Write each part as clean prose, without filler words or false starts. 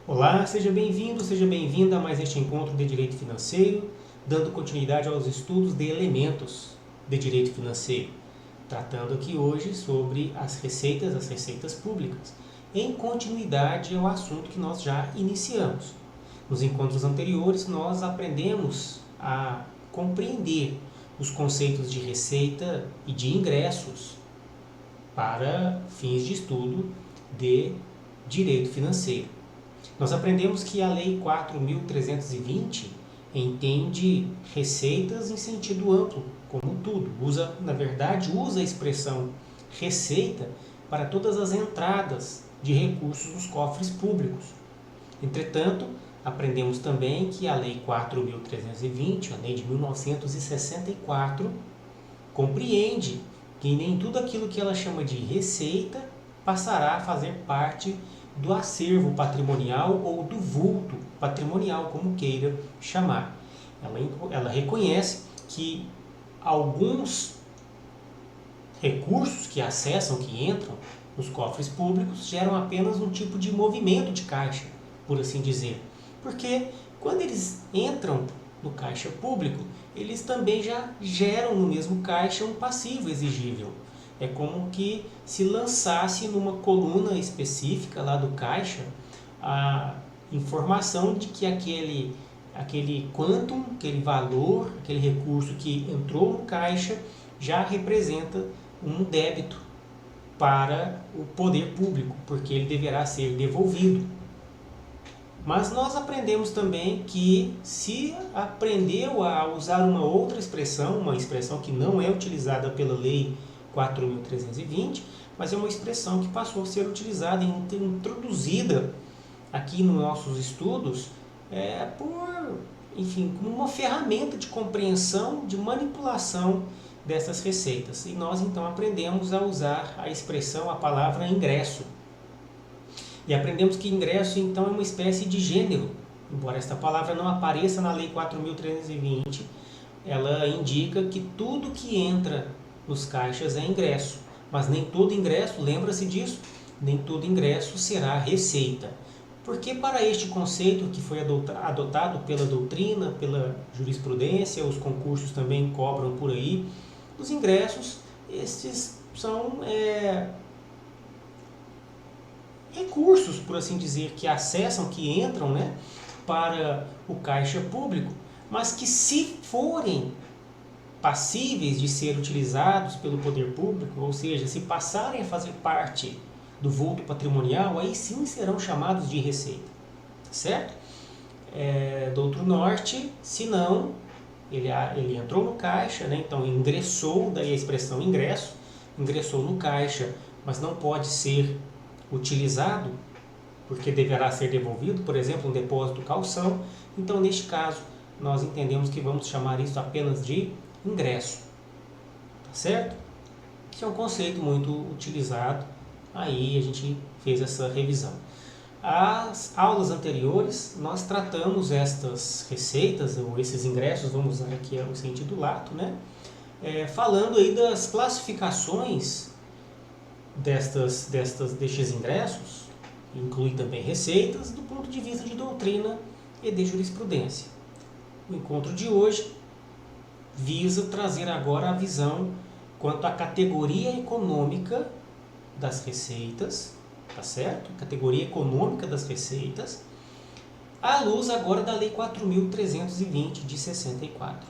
Olá, seja bem-vindo, seja bem-vinda a mais este encontro de Direito Financeiro, dando continuidade aos estudos de elementos de Direito Financeiro, tratando aqui hoje sobre as receitas públicas, em continuidade ao assunto que nós já iniciamos. Nos encontros anteriores, nós aprendemos a compreender os conceitos de receita e de ingressos para fins de estudo de direito financeiro. Nós aprendemos que a Lei 4.320 entende receitas em sentido amplo, como tudo. Na verdade, usa a expressão receita para todas as entradas de recursos nos cofres públicos. Entretanto, aprendemos também que a Lei 4.320, a Lei de 1964, compreende que nem tudo aquilo que ela chama de receita passará a fazer parte do acervo patrimonial ou do vulto patrimonial, como queira chamar. Ela reconhece que alguns recursos que acessam, que entram nos cofres públicos, geram apenas um tipo de movimento de caixa, por assim dizer. Porque quando eles entram no caixa público, eles também já geram no mesmo caixa um passivo exigível. É como que se lançasse numa coluna específica lá do caixa a informação de que aquele quantum, aquele valor, aquele recurso que entrou no caixa já representa um débito para o poder público, porque ele deverá ser devolvido. Mas nós aprendemos também que se aprendeu a usar uma outra expressão, uma expressão que não é utilizada pela Lei 4.320, mas é uma expressão que passou a ser utilizada e introduzida aqui nos nossos estudos como uma ferramenta de compreensão, de manipulação dessas receitas. E nós então aprendemos a usar a expressão, a palavra ingresso. E aprendemos que ingresso então é uma espécie de gênero. Embora esta palavra não apareça na Lei 4.320, ela indica que tudo que entra nos caixas é ingresso. Mas nem todo ingresso, lembra-se disso, nem todo ingresso será receita. Porque para este conceito que foi adotado pela doutrina, pela jurisprudência, os concursos também cobram por aí, os ingressos, estes são recursos, por assim dizer, que acessam, que entram para o caixa público, mas que se forem passíveis de ser utilizados pelo poder público, ou seja, se passarem a fazer parte do vulto patrimonial, aí sim serão chamados de receita, certo? Do outro norte, se não, ele entrou no caixa, então ingressou, daí a expressão ingresso, ingressou no caixa, mas não pode ser utilizado, porque deverá ser devolvido, por exemplo, um depósito calção. Então, neste caso, nós entendemos que vamos chamar isso apenas de ingresso, tá certo? Que é um conceito muito utilizado, aí a gente fez essa revisão. As aulas anteriores, nós tratamos estas receitas, ou esses ingressos, vamos usar aqui o sentido lato, falando aí das classificações destes ingressos, inclui também receitas, do ponto de vista de doutrina e de jurisprudência. O encontro de hoje visa trazer agora a visão quanto à categoria econômica das receitas, tá certo? Categoria econômica das receitas, à luz agora da Lei 4.320 de 64.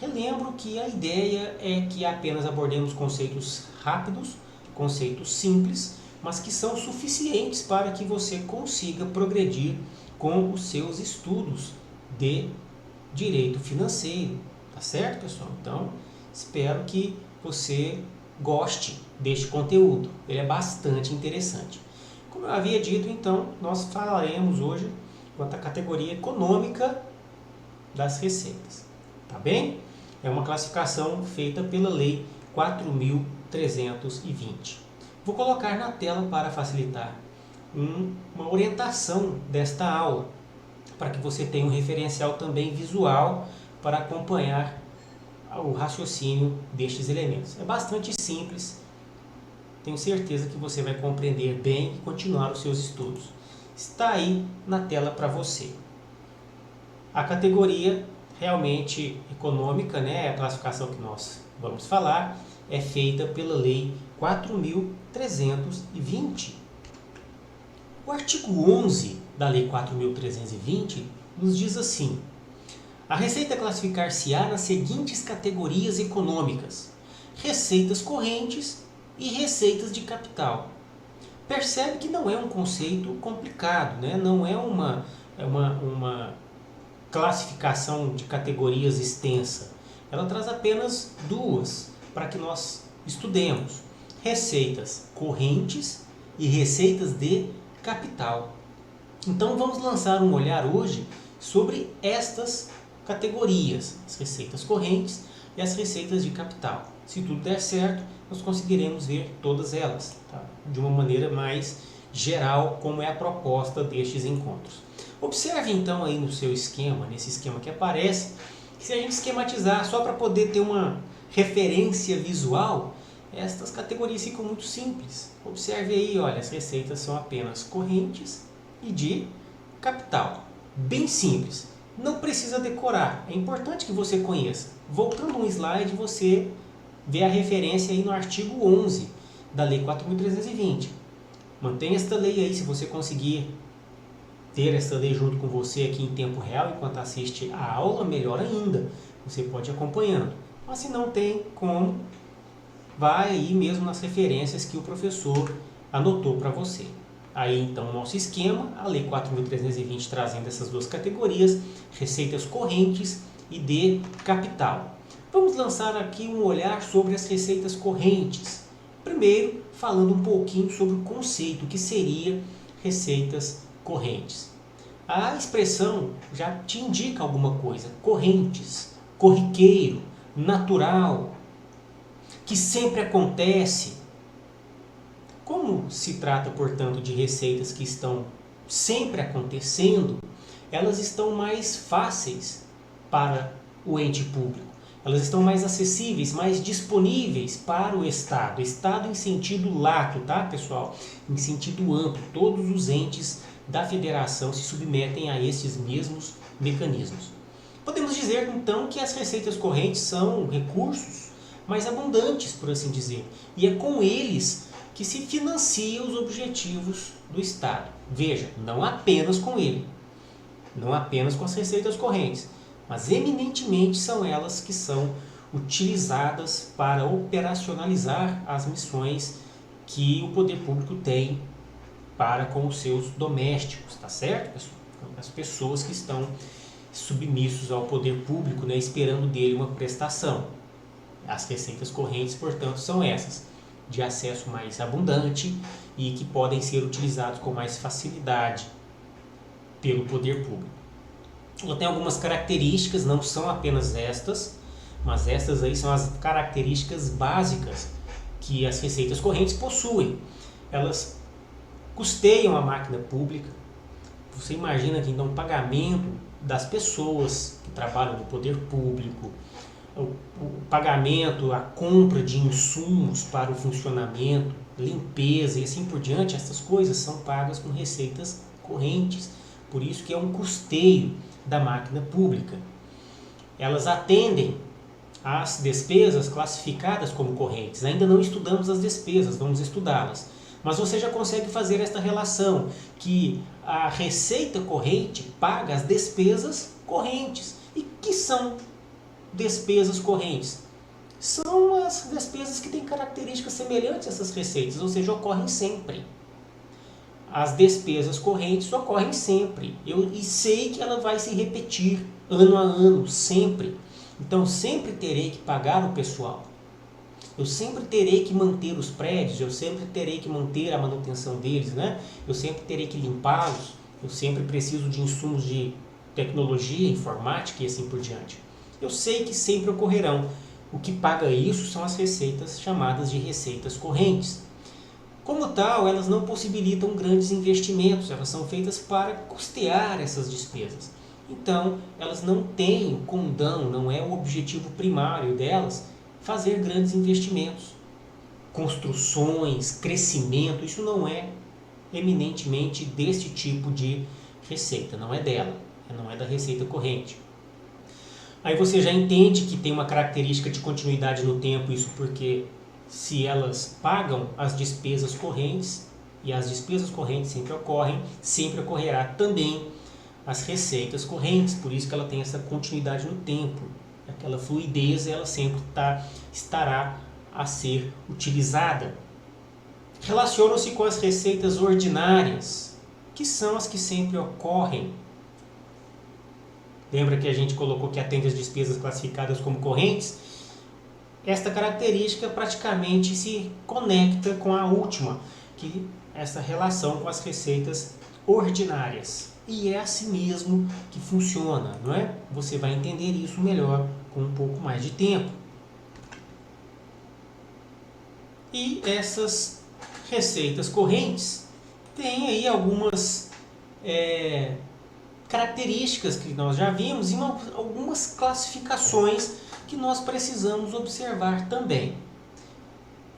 Relembro que a ideia é que apenas abordemos conceitos rápidos, conceitos simples, mas que são suficientes para que você consiga progredir com os seus estudos de direito financeiro, tá certo, pessoal? Então, espero que você goste deste conteúdo, ele é bastante interessante. Como eu havia dito, então, nós falaremos hoje quanto à categoria econômica das receitas, tá bem? É uma classificação feita pela Lei 4.320. Vou colocar na tela para facilitar uma orientação desta aula, para que você tenha um referencial também visual para acompanhar o raciocínio destes elementos. É bastante simples, tenho certeza que você vai compreender bem e continuar os seus estudos. está aí na tela para você. A categoria realmente econômica, né, a classificação que nós vamos falar, é feita pela Lei 4.320. O artigo 11 da Lei 4.320 nos diz assim: a receita classificar-se-á nas seguintes categorias econômicas: receitas correntes e receitas de capital. Percebe que não é um conceito complicado, né? Não é uma classificação de categorias extensa. Ela traz apenas duas para que nós estudemos: receitas correntes e receitas de capital. Então vamos lançar um olhar hoje sobre estas categorias, as receitas correntes e as receitas de capital. Se tudo der certo, nós conseguiremos ver todas elas, tá? De uma maneira mais geral, como é a proposta destes encontros. Observe então aí no seu esquema, nesse esquema que aparece, que se a gente esquematizar só para poder ter uma referência visual, estas categorias ficam muito simples. Observe aí, olha, as receitas são apenas correntes e de capital. Bem simples. Não precisa decorar, é importante que você conheça. Voltando um slide, você vê a referência aí no artigo 11 da Lei 4.320. Mantenha esta lei aí, se você conseguir ter essa lei junto com você aqui em tempo real, enquanto assiste a aula, melhor ainda. Você pode ir acompanhando. Mas se não tem como, vai aí mesmo nas referências que o professor anotou para você. Aí então o nosso esquema, a Lei 4.320 trazendo essas duas categorias, receitas correntes e de capital. Vamos lançar aqui um olhar sobre as receitas correntes. Primeiro, falando um pouquinho sobre o conceito que seria receitas correntes. A expressão já te indica alguma coisa: correntes, corriqueiro, natural, que sempre acontece. Como se trata, portanto, de receitas que estão sempre acontecendo, elas estão mais fáceis para o ente público. Elas estão mais acessíveis, mais disponíveis para o Estado. Estado em sentido lato, tá, pessoal? Em sentido amplo. Todos os entes da federação se submetem a estes mesmos mecanismos. Podemos dizer, então, que as receitas correntes são recursos mais abundantes, por assim dizer. E é com eles que se financia os objetivos do Estado. Veja, não apenas com ele, não apenas com as receitas correntes, mas eminentemente são elas que são utilizadas para operacionalizar as missões que o poder público tem para com os seus domésticos, tá certo, pessoal? As pessoas que estão submissos ao poder público, né, esperando dele uma prestação. As receitas correntes, portanto, são essas, de acesso mais abundante e que podem ser utilizados com mais facilidade pelo poder público. Ela tem algumas características, não são apenas estas, mas estas aí são as características básicas que as receitas correntes possuem. Elas custeiam a máquina pública. Você imagina que então o pagamento das pessoas que trabalham no poder público, o pagamento, a compra de insumos para o funcionamento, limpeza e assim por diante, essas coisas são pagas com receitas correntes. Por isso que é um custeio da máquina pública. Elas atendem às despesas classificadas como correntes. Ainda não estudamos as despesas, vamos estudá-las. Mas você já consegue fazer esta relação, que a receita corrente paga as despesas correntes. E que são despesas correntes? São as despesas que têm características semelhantes a essas receitas, ou seja, ocorrem sempre. As despesas correntes ocorrem sempre. E sei que ela vai se repetir ano a ano, sempre. Então sempre terei que pagar o pessoal. Eu sempre terei que manter os prédios, eu sempre terei que manter a manutenção deles, né? Eu sempre terei que limpá-los, eu sempre preciso de insumos de tecnologia, informática e assim por diante. Eu sei que sempre ocorrerão. O que paga isso são as receitas chamadas de receitas correntes. Como tal, elas não possibilitam grandes investimentos, elas são feitas para custear essas despesas. Então, elas não têm o condão, não é o objetivo primário delas fazer grandes investimentos. Construções, crescimento, isso não é eminentemente deste tipo de receita, não é dela, não é da receita corrente. Aí você já entende que tem uma característica de continuidade no tempo, isso porque se elas pagam as despesas correntes, e as despesas correntes sempre ocorrem, sempre ocorrerá também as receitas correntes, por isso que ela tem essa continuidade no tempo. Aquela fluidez, ela sempre estará a ser utilizada. Relacionam-se com as receitas ordinárias, que são as que sempre ocorrem. Lembra que a gente colocou que atende as despesas classificadas como correntes? Esta característica praticamente se conecta com a última, que é essa relação com as receitas ordinárias. E é assim mesmo que funciona, não é? Você vai entender isso melhor com um pouco mais de tempo. E essas receitas correntes têm aí algumas características que nós já vimos e algumas classificações que nós precisamos observar também.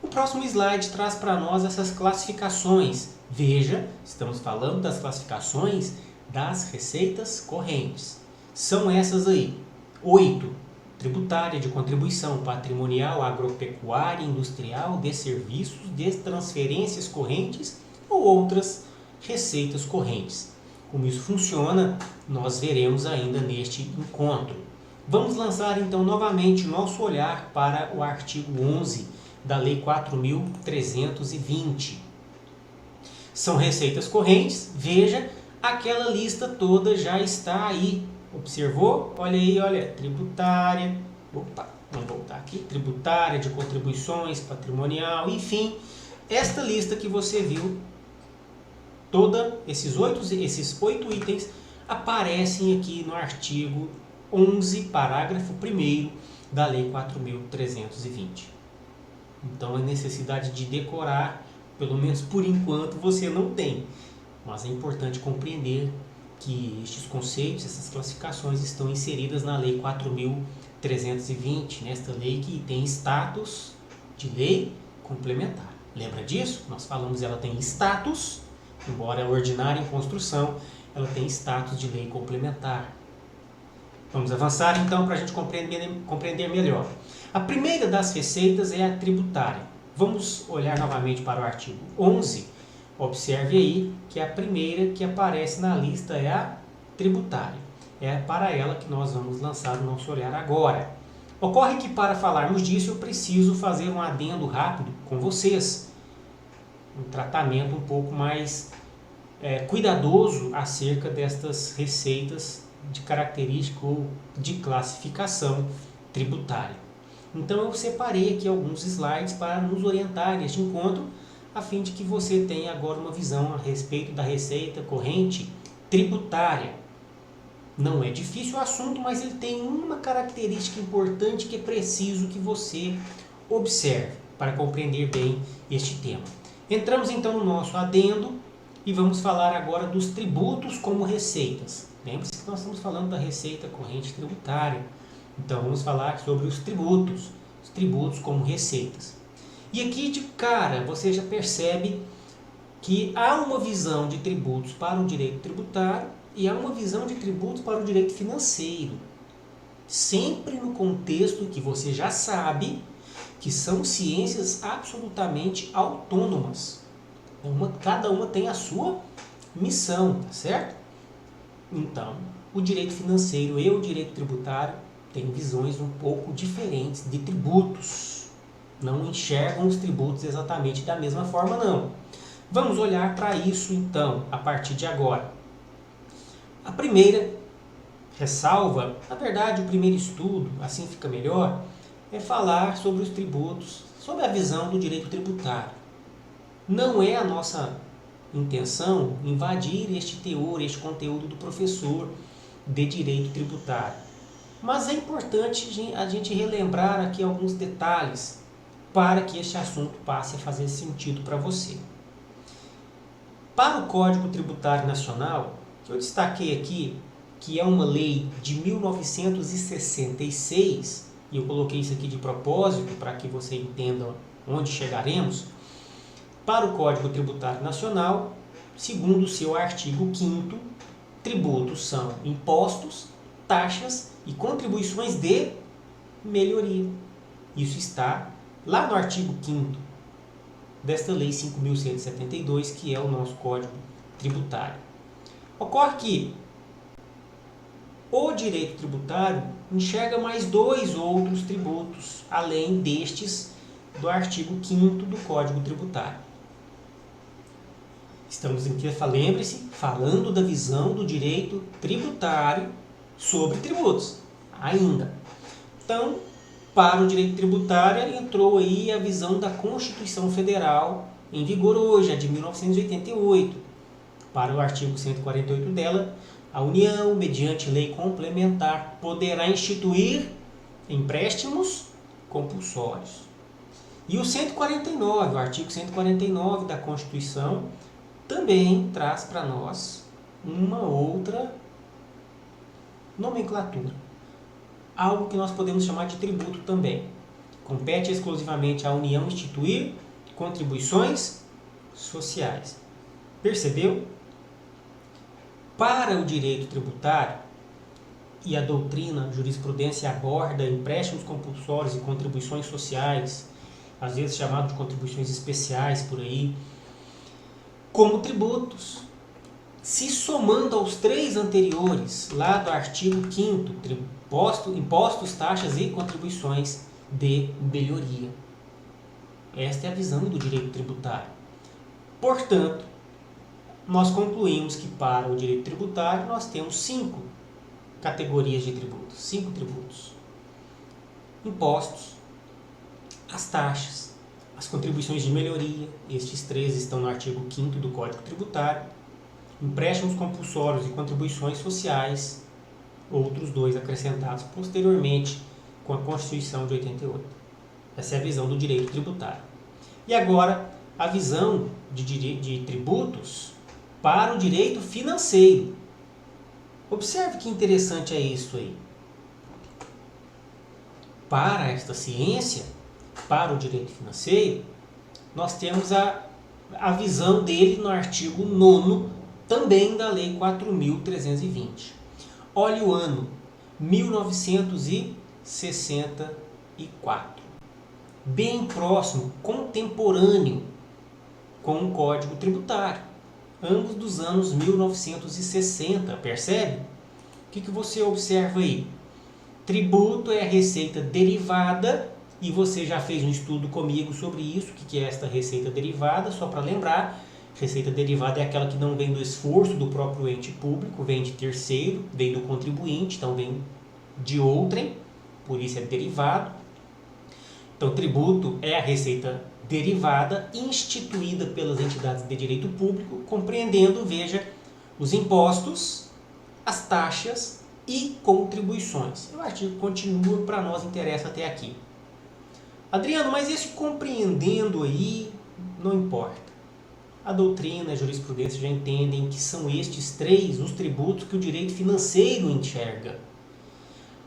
O próximo slide traz para nós essas classificações. Veja, estamos falando das classificações das receitas correntes. São essas aí: 8. Tributária, de contribuição, patrimonial, agropecuária, industrial, de serviços, de transferências correntes ou outras receitas correntes. Como isso funciona, nós veremos ainda neste encontro. Vamos lançar então novamente nosso olhar para o artigo 11 da Lei 4.320. São receitas correntes, veja, aquela lista toda já está aí. Observou? Olha aí, olha, tributária, vamos voltar aqui, tributária, de contribuições, patrimonial, enfim, esta lista que você viu, esses oito itens aparecem aqui no artigo 11, parágrafo 1º da Lei 4.320. Então, a necessidade de decorar, pelo menos por enquanto, você não tem. Mas é importante compreender que estes conceitos, essas classificações estão inseridas na Lei 4.320, nesta lei que tem status de lei complementar. Lembra disso? Nós falamos, ela tem status, embora ordinária em construção, ela tem status de lei complementar. Vamos avançar então para a gente compreender melhor. A primeira das receitas é a tributária. Vamos olhar novamente para o artigo 11. Observe aí que a primeira que aparece na lista é a tributária. É para ela que nós vamos lançar o nosso olhar agora. Ocorre que para falarmos disso eu preciso fazer um adendo rápido com vocês. Um tratamento um pouco mais cuidadoso acerca destas receitas de característica ou de classificação tributária. Então eu separei aqui alguns slides para nos orientar neste encontro, a fim de que você tenha agora uma visão a respeito da receita corrente tributária. Não é difícil o assunto, mas ele tem uma característica importante que é preciso que você observe para compreender bem este tema. Entramos então no nosso adendo e vamos falar agora dos tributos como receitas. Lembre-se que nós estamos falando da receita corrente tributária. Então vamos falar sobre os tributos como receitas. E aqui de cara você já percebe que há uma visão de tributos para o direito tributário e há uma visão de tributos para o direito financeiro. Sempre no contexto que você já sabe que são ciências absolutamente autônomas. Cada uma tem a sua missão, tá certo? Então, o direito financeiro e o direito tributário têm visões um pouco diferentes de tributos. Não enxergam os tributos exatamente da mesma forma, não. Vamos olhar para isso, então, a partir de agora. A primeira ressalva, na verdade, o primeiro estudo, assim fica melhor, é falar sobre os tributos, sobre a visão do direito tributário. Não é a nossa intenção invadir este teor, este conteúdo do professor de direito tributário. Mas é importante a gente relembrar aqui alguns detalhes para que este assunto passe a fazer sentido para você. Para o Código Tributário Nacional, que eu destaquei aqui, que é uma lei de 1966, e eu coloquei isso aqui de propósito para que você entenda onde chegaremos. Para o Código Tributário Nacional, segundo o seu artigo 5º, tributos são impostos, taxas e contribuições de melhoria. Isso está lá no artigo 5º desta Lei 5.172, que é o nosso Código Tributário. Ocorre que o direito tributário enxerga mais 2 outros tributos, além destes do artigo 5º do Código Tributário. Estamos aqui, lembre-se, falando da visão do direito tributário sobre tributos, ainda. Então, para o direito tributário, entrou aí a visão da Constituição Federal, em vigor hoje, a de 1988. Para o artigo 148 dela, a União, mediante lei complementar, poderá instituir empréstimos compulsórios. E o 149, o artigo 149 da Constituição, também traz para nós uma outra nomenclatura. Algo que nós podemos chamar de tributo também. Compete exclusivamente à União instituir contribuições sociais. Percebeu? Para o direito tributário, e a doutrina, a jurisprudência aborda empréstimos compulsórios e contribuições sociais, às vezes chamado de contribuições especiais por aí, como tributos, se somando aos 3 anteriores, lá do artigo 5º, impostos, taxas e contribuições de melhoria. Esta é a visão do direito tributário. Portanto, nós concluímos que para o direito tributário nós temos 5 categorias de tributos, 5 tributos. Impostos, as taxas, as contribuições de melhoria, estes 3 estão no artigo 5º do Código Tributário, empréstimos compulsórios e contribuições sociais, outros 2 acrescentados posteriormente com a Constituição de 88. Essa é a visão do direito tributário. E agora, a visão de tributos para o direito financeiro. Observe que interessante é isso aí. Para esta ciência, para o direito financeiro, nós temos a visão dele no artigo 9º, também da Lei 4.320. Olhe o ano, 1964. Bem próximo, contemporâneo com o Código Tributário. Ambos dos anos 1960, percebe? O que você observa aí? Tributo é a receita derivada, e você já fez um estudo comigo sobre isso, o que é esta receita derivada, só para lembrar. Receita derivada é aquela que não vem do esforço do próprio ente público, vem de terceiro, vem do contribuinte, então vem de outrem, por isso é derivado. Então, tributo é a receita derivada instituída pelas entidades de direito público, compreendendo, veja, os impostos, as taxas e contribuições. O artigo continua, para nós interessa até aqui. Adriano, mas esse compreendendo aí não importa. A doutrina e a jurisprudência já entendem que são estes 3 os tributos que o direito financeiro enxerga.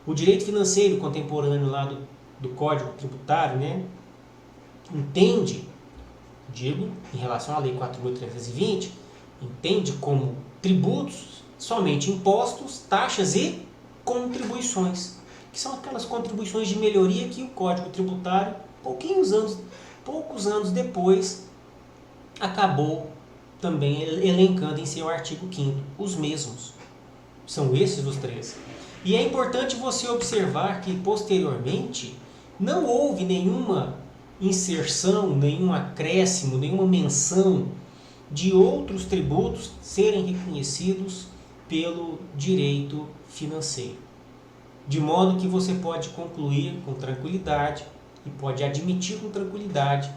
O direito financeiro contemporâneo lá do Código Tributário, né, entende, digo, em relação à Lei 4.320, entende como tributos somente impostos, taxas e contribuições, que são aquelas contribuições de melhoria que o Código Tributário, poucos anos depois, acabou também elencando em seu artigo 5º, os mesmos. São esses os 3. E é importante você observar que, posteriormente, não houve nenhuma inserção, nenhum acréscimo, nenhuma menção de outros tributos serem reconhecidos pelo direito financeiro. De modo que você pode concluir com tranquilidade e pode admitir com tranquilidade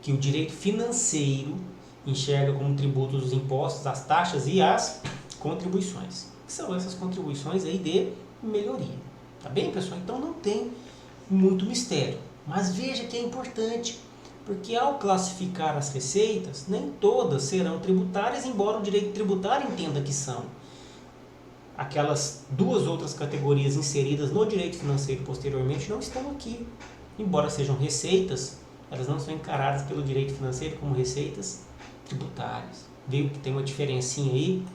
que o direito financeiro enxerga como tributos os impostos, as taxas e as contribuições. São essas contribuições aí de melhoria. Tá bem, pessoal? Então não tem muito mistério. Mas veja que é importante, porque ao classificar as receitas, nem todas serão tributárias, embora o direito tributário entenda que são. Aquelas 2 outras categorias inseridas no direito financeiro posteriormente não estão aqui. Embora sejam receitas, elas não são encaradas pelo direito financeiro como receitas tributárias. Viu que tem uma diferencinha aí?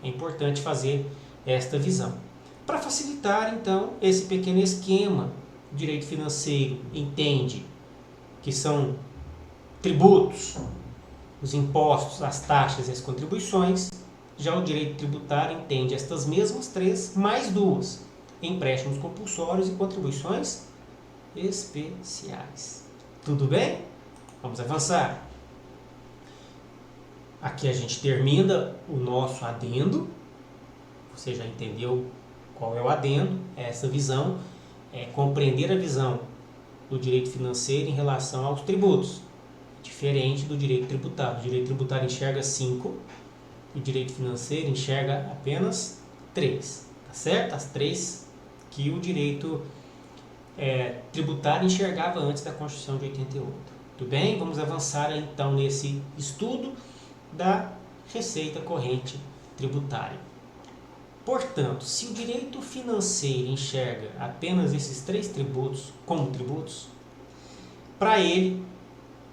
É importante fazer esta visão. Para facilitar, então, esse pequeno esquema, o direito financeiro entende que são tributos, os impostos, as taxas e as contribuições. Já o direito tributário entende estas mesmas três, mais duas: empréstimos compulsórios e contribuições especiais. Tudo bem? Vamos avançar. Aqui a gente termina o nosso adendo. Você já entendeu qual é o adendo? Essa visão é compreender a visão do direito financeiro em relação aos tributos, diferente do direito tributário. O direito tributário enxerga 5, o direito financeiro enxerga apenas 3, tá certo? As 3 que o direito tributário enxergava antes da Constituição de 88. Tudo bem? Vamos avançar então nesse estudo da receita corrente tributária. Portanto, se o direito financeiro enxerga apenas esses 3 tributos como tributos, para ele,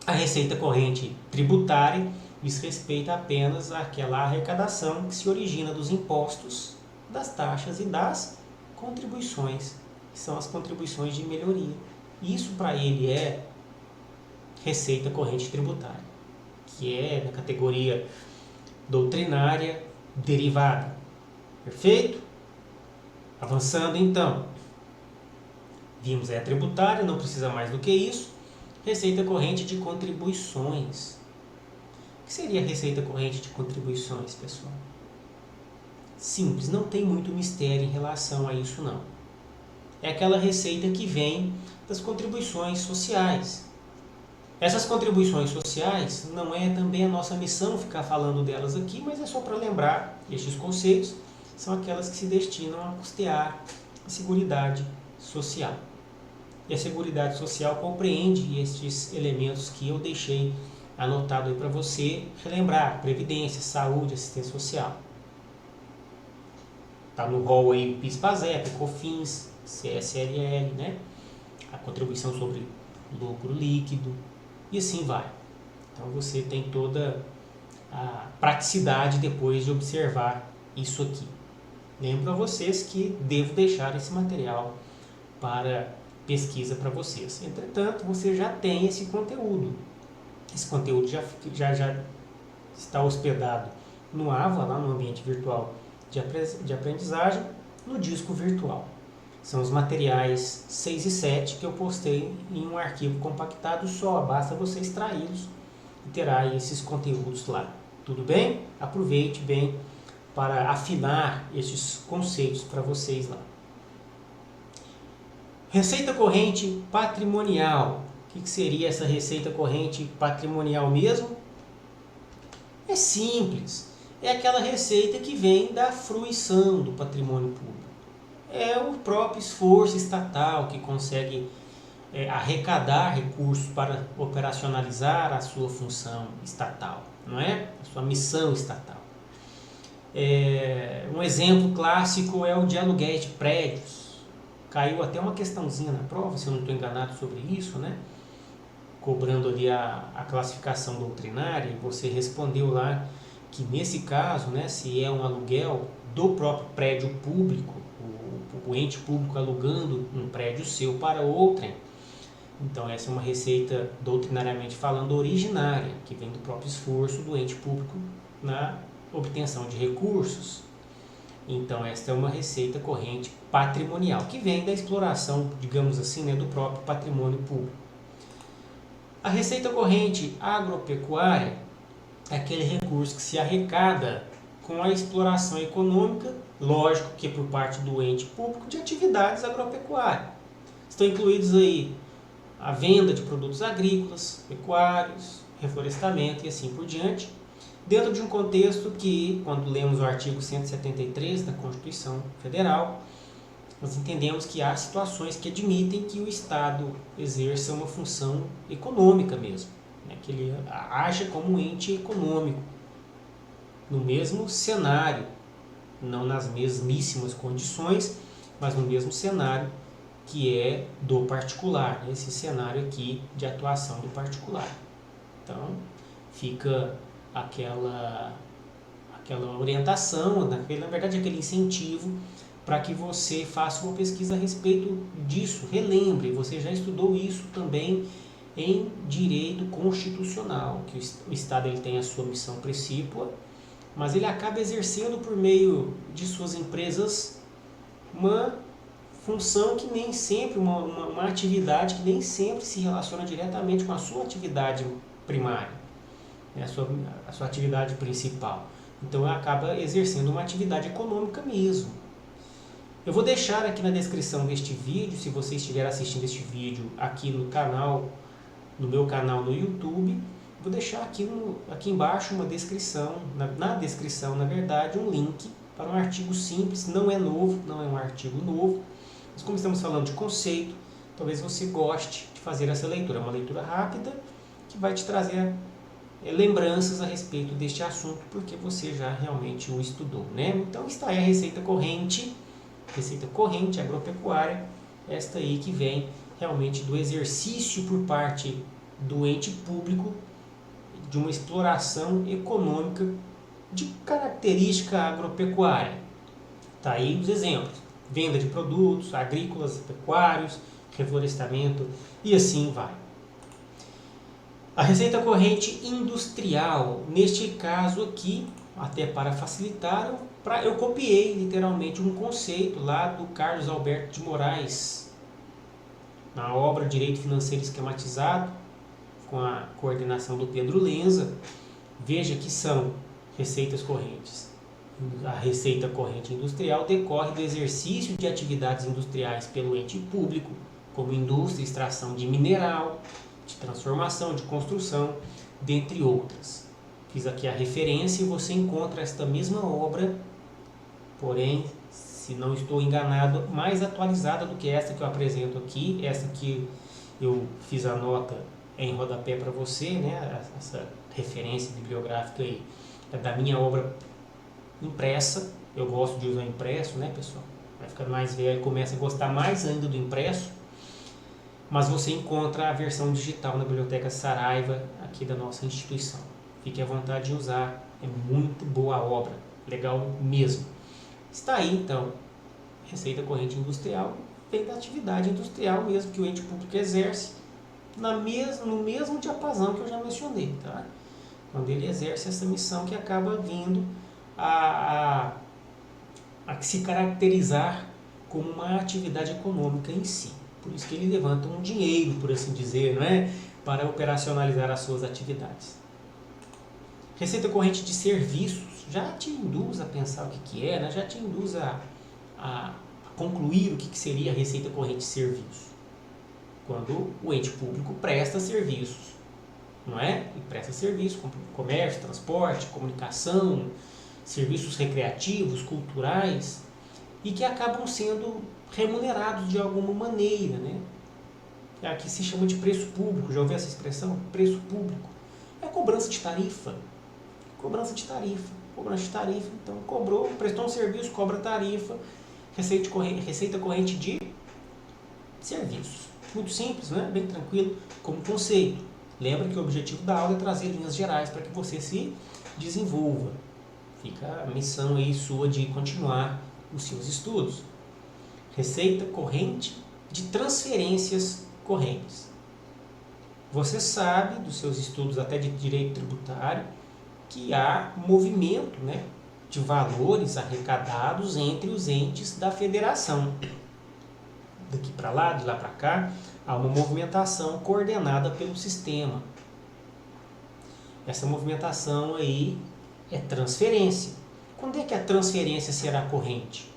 a receita corrente tributária diz respeito apenas àquela arrecadação que se origina dos impostos, das taxas e das contribuições, que são as contribuições de melhoria. Isso para ele é receita corrente tributária, que é na categoria doutrinária derivada. Perfeito? Avançando então. Vimos a tributária, não precisa mais do que isso. Receita corrente de contribuições. O que seria a receita corrente de contribuições, pessoal? Simples, não tem muito mistério em relação a isso não. É aquela receita que vem das contribuições sociais. Essas contribuições sociais não é também a nossa missão ficar falando delas aqui, mas é só para lembrar estes conceitos. São aquelas que se destinam a custear a Seguridade Social. E a Seguridade Social compreende estes elementos que eu deixei anotado aí para você relembrar: Previdência, Saúde, Assistência Social. Está no rol aí o PIS/PASEP, COFINS, CSLL, né? A contribuição sobre lucro líquido e assim vai. Então você tem toda a praticidade depois de observar isso aqui. Lembro a vocês que devo deixar esse material para pesquisa para vocês. Entretanto, você já tem esse conteúdo. Esse conteúdo já está hospedado no AVA, lá no ambiente virtual de aprendizagem, no disco virtual. São os materiais 6 e 7 que eu postei em um arquivo compactado só. Basta você extraí-los e terá esses conteúdos lá. Tudo bem? Aproveite bem para afinar esses conceitos para vocês lá. Receita corrente patrimonial. O que seria essa receita corrente patrimonial mesmo? É simples. É aquela receita que vem da fruição do patrimônio público. É o próprio esforço estatal que consegue arrecadar recursos para operacionalizar a sua função estatal, não é? A sua missão estatal. Um exemplo clássico é o de aluguéis de prédios. Caiu até uma questãozinha na prova, se eu não estou enganado sobre isso, né? Cobrando ali a classificação doutrinária, você respondeu lá que nesse caso, né, se é um aluguel do próprio prédio público, o ente público alugando um prédio seu para outrem, então essa é uma receita doutrinariamente falando originária, que vem do próprio esforço do ente público na obtenção de recursos. Então esta é uma receita corrente patrimonial, que vem da exploração, digamos assim, né, do próprio patrimônio público. A receita corrente agropecuária é aquele recurso que se arrecada com a exploração econômica, lógico que por parte do ente público, de atividades agropecuárias. Estão incluídos aí a venda de produtos agrícolas, pecuários, reflorestamento e assim por diante, dentro de um contexto que, quando lemos o artigo 173 da Constituição Federal, nós entendemos que há situações que admitem que o Estado exerça uma função econômica mesmo, né? Que ele aja como um ente econômico, no mesmo cenário, não nas mesmíssimas condições, mas no mesmo cenário que é do particular, esse cenário aqui de atuação do particular. Então, fica aquela orientação, na verdade aquele incentivo para que você faça uma pesquisa a respeito disso. Relembre, você já estudou isso também em direito constitucional, que o Estado ele tem a sua missão precípua, mas ele acaba exercendo por meio de suas empresas uma função que nem sempre, uma atividade que nem sempre se relaciona diretamente com a sua atividade primária, né, a sua atividade principal. Então acaba exercendo uma atividade econômica mesmo. Eu vou deixar aqui na descrição deste vídeo, se você estiver assistindo este vídeo aqui no canal, no meu canal no YouTube, vou deixar aqui embaixo uma descrição, na descrição, na verdade, um link para um artigo simples, não é novo, não é um artigo novo, mas como estamos falando de conceito, talvez você goste de fazer essa leitura. É uma leitura rápida que vai te trazer lembranças a respeito deste assunto, porque você já realmente o estudou, né? Então está aí a receita corrente agropecuária, esta aí que vem realmente do exercício por parte do ente público de uma exploração econômica de característica agropecuária. Tá aí os exemplos: venda de produtos agrícolas, pecuários, reflorestamento e assim vai. A receita corrente industrial, neste caso aqui, até para facilitar, eu copiei literalmente um conceito lá do Carlos Alberto de Moraes, na obra Direito Financeiro Esquematizado, com a coordenação do Pedro Lenza. Veja que são receitas correntes. A receita corrente industrial decorre do exercício de atividades industriais pelo ente público, como indústria, extração de mineral, de transformação, de construção, dentre outras. Fiz aqui a referência e você encontra esta mesma obra, porém, se não estou enganado, mais atualizada do que essa que eu apresento aqui. Essa que eu fiz a nota em rodapé para você, né? Essa referência bibliográfica aí é da minha obra impressa. Eu gosto de usar impresso, né, pessoal? Vai ficando mais velho, começa a gostar mais ainda do impresso. Mas você encontra a versão digital na Biblioteca Saraiva, aqui da nossa instituição. Fique à vontade de usar, é muito boa a obra, legal mesmo. Está aí, então, receita corrente industrial, vem da atividade industrial mesmo que o ente público exerce, no mesmo diapasão que eu já mencionei, tá? Quando ele exerce essa missão que acaba vindo a se caracterizar como uma atividade econômica em si. Por isso que ele levanta um dinheiro, por assim dizer, não é? Para operacionalizar as suas atividades. Receita corrente de serviços já te induz a pensar o que é, né? Já te induz a concluir o que seria a receita corrente de serviços. Quando o ente público presta serviços, não é? E presta serviços como comércio, transporte, comunicação, serviços recreativos, culturais, e que acabam sendo remunerados de alguma maneira, né? Aqui se chama de preço público. Já ouviu essa expressão? Preço público. É cobrança de tarifa. Cobrança de tarifa. Cobrança de tarifa. Então, cobrou, prestou um serviço, cobra tarifa. Receita corrente de serviços. Muito simples, né? Bem tranquilo como conceito. Lembra que o objetivo da aula é trazer linhas gerais para que você se desenvolva. Fica a missão aí sua de continuar os seus estudos. Receita corrente de transferências correntes. Você sabe dos seus estudos até de direito tributário que há movimento, né, de valores arrecadados entre os entes da federação. Daqui para lá, de lá para cá, há uma movimentação coordenada pelo sistema. Essa movimentação aí é transferência. Quando é que a transferência será corrente?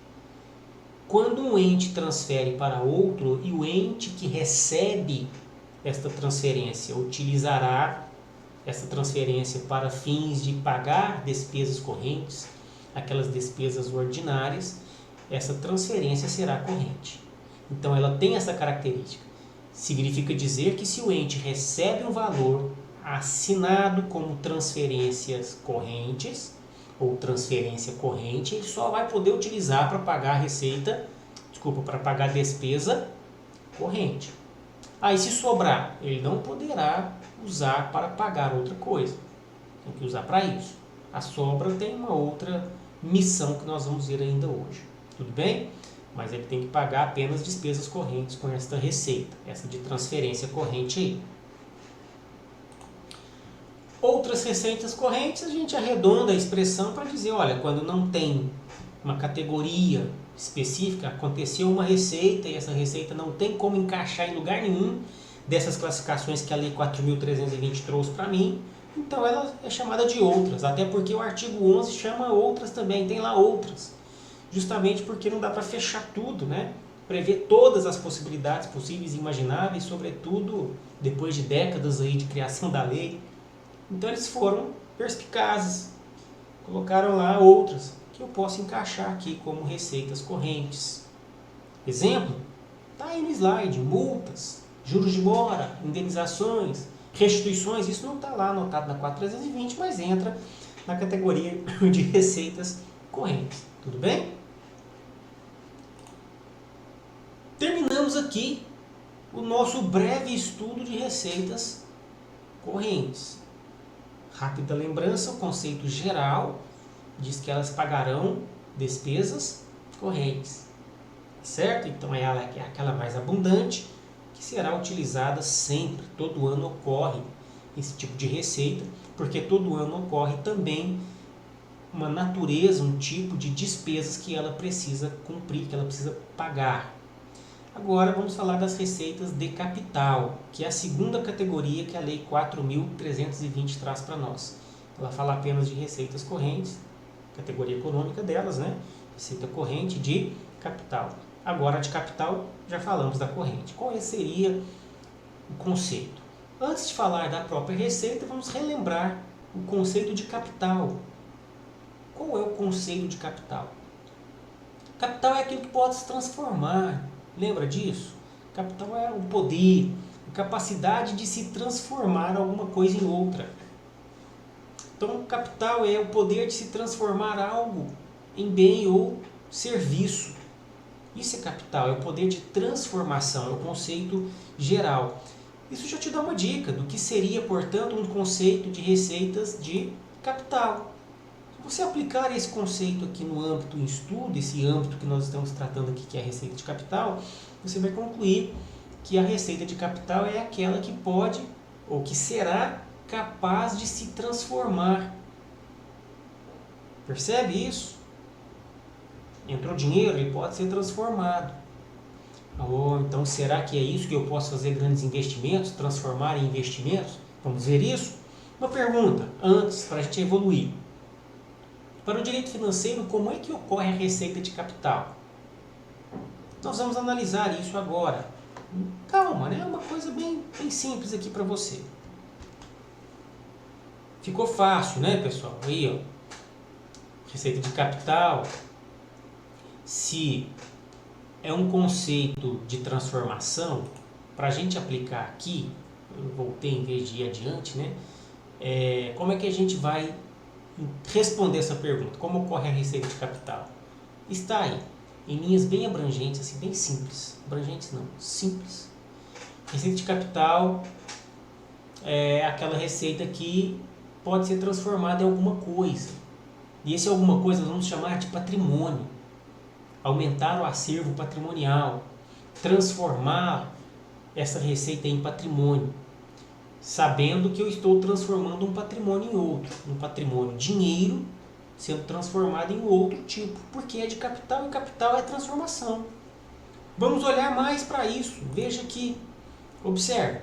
Quando um ente transfere para outro e o ente que recebe esta transferência utilizará essa transferência para fins de pagar despesas correntes, aquelas despesas ordinárias, essa transferência será corrente. Então ela tem essa característica. Significa dizer que se o ente recebe um valor assinado como transferências correntes, ou transferência corrente, ele só vai poder utilizar para pagar para pagar despesa corrente. Aí se sobrar, ele não poderá usar para pagar outra coisa. Tem que usar para isso. A sobra tem uma outra missão que nós vamos ver ainda hoje. Tudo bem? Mas ele tem que pagar apenas despesas correntes com esta receita, essa de transferência corrente aí. Outras receitas correntes, a gente arredonda a expressão para dizer, olha, quando não tem uma categoria específica, aconteceu uma receita e essa receita não tem como encaixar em lugar nenhum dessas classificações que a Lei 4.320 trouxe para mim, então ela é chamada de outras, até porque o artigo 11 chama outras também, tem lá outras, justamente porque não dá para fechar tudo, né? Prever todas as possibilidades possíveis e imagináveis, sobretudo depois de décadas aí de criação da lei. Então eles foram perspicazes, colocaram lá outras que eu posso encaixar aqui como receitas correntes. Exemplo, está aí no slide, multas, juros de mora, indenizações, restituições, isso não está lá anotado na 4.320, mas entra na categoria de receitas correntes. Tudo bem? Terminamos aqui o nosso breve estudo de receitas correntes. Rápida lembrança, o conceito geral diz que elas pagarão despesas correntes, certo? Então ela é aquela mais abundante que será utilizada sempre, todo ano ocorre esse tipo de receita, porque todo ano ocorre também uma natureza, um tipo de despesas que ela precisa cumprir, que ela precisa pagar. Agora vamos falar das receitas de capital, que é a segunda categoria que a Lei 4.320 traz para nós. Ela fala apenas de receitas correntes, categoria econômica delas, né? Receita corrente de capital. Agora de capital já falamos da corrente. Qual seria o conceito? Antes de falar da própria receita, vamos relembrar o conceito de capital. Qual é o conceito de capital? Capital é aquilo que pode se transformar. Lembra disso? Capital é o poder, a capacidade de se transformar alguma coisa em outra. Então, capital é o poder de se transformar algo em bem ou serviço. Isso é capital, é o poder de transformação, é o conceito geral. Isso já te dá uma dica do que seria, portanto, um conceito de receitas de capital. Se você aplicar esse conceito aqui no âmbito em estudo, esse âmbito que nós estamos tratando aqui, que é a receita de capital, você vai concluir que a receita de capital é aquela que pode, ou que será capaz de se transformar. Percebe isso? Entrou dinheiro, ele pode ser transformado. Oh, então será que é isso que eu posso fazer grandes investimentos, transformar em investimentos? Vamos ver isso? Uma pergunta, antes, para a gente evoluir. Para o direito financeiro, como é que ocorre a receita de capital? Nós vamos analisar isso agora. Calma, né? É uma coisa bem simples aqui para você. Ficou fácil, né, pessoal? Aí, ó. Receita de capital, se é um conceito de transformação, para a gente aplicar aqui, eu voltei em vez de ir adiante, né? Como é que a gente vai responder essa pergunta? Como ocorre a receita de capital? Está aí, em linhas bem abrangentes, assim, bem simples. Abrangentes não, simples. Receita de capital é aquela receita que pode ser transformada em alguma coisa. E esse alguma coisa nós vamos chamar de patrimônio. Aumentar o acervo patrimonial. Transformar essa receita em patrimônio. Sabendo que eu estou transformando um patrimônio em outro. Um patrimônio, dinheiro, sendo transformado em outro tipo. Porque é de capital e capital é transformação. Vamos olhar mais para isso. Veja que, observe.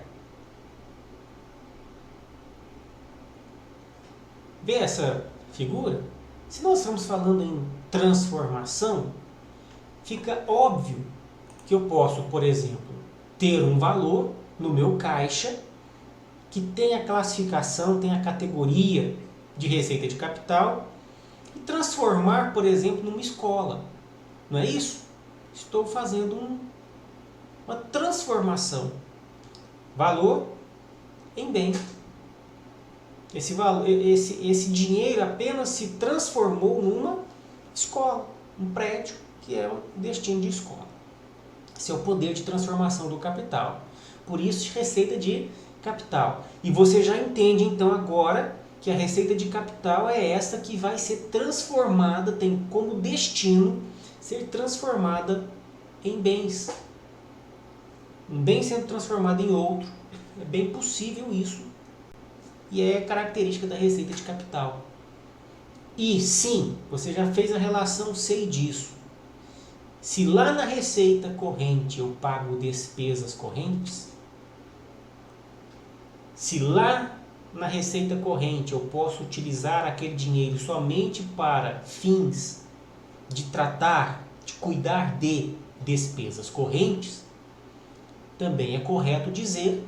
Vê essa figura? Se nós estamos falando em transformação, fica óbvio que eu posso, por exemplo, ter um valor no meu caixa que tem a classificação, tem a categoria de receita de capital e transformar, por exemplo, numa escola. Não é isso? Estou fazendo uma transformação. Valor em bem. Esse dinheiro apenas se transformou numa escola, um prédio que é o destino de escola. Esse é o poder de transformação do capital. Por isso, receita de capital. E você já entende, então, agora que a receita de capital é essa que vai ser transformada, tem como destino ser transformada em bens. Um bem sendo transformado em outro. É bem possível isso. E é característica da receita de capital. E sim, você já fez a relação, sei disso. Se lá na receita corrente eu pago despesas correntes, se lá na receita corrente eu posso utilizar aquele dinheiro somente para fins de tratar, de cuidar de despesas correntes, também é correto dizer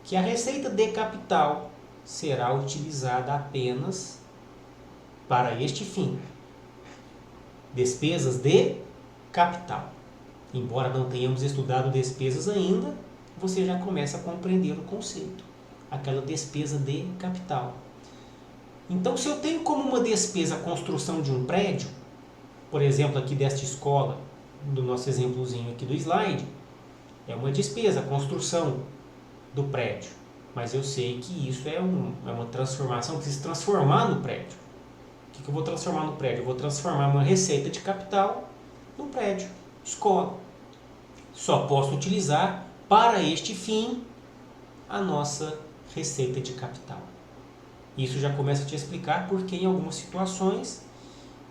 que a receita de capital será utilizada apenas para este fim. Despesas de capital. Embora não tenhamos estudado despesas ainda, você já começa a compreender o conceito. Aquela despesa de capital. Então, se eu tenho como uma despesa a construção de um prédio, por exemplo, aqui desta escola, do nosso exemplozinho aqui do slide, é uma despesa, a construção do prédio. Mas eu sei que isso é uma transformação, preciso transformar no prédio. O que eu vou transformar no prédio? Eu vou transformar uma receita de capital num prédio, escola. Só posso utilizar para este fim a nossa receita de capital. Isso já começa a te explicar porque em algumas situações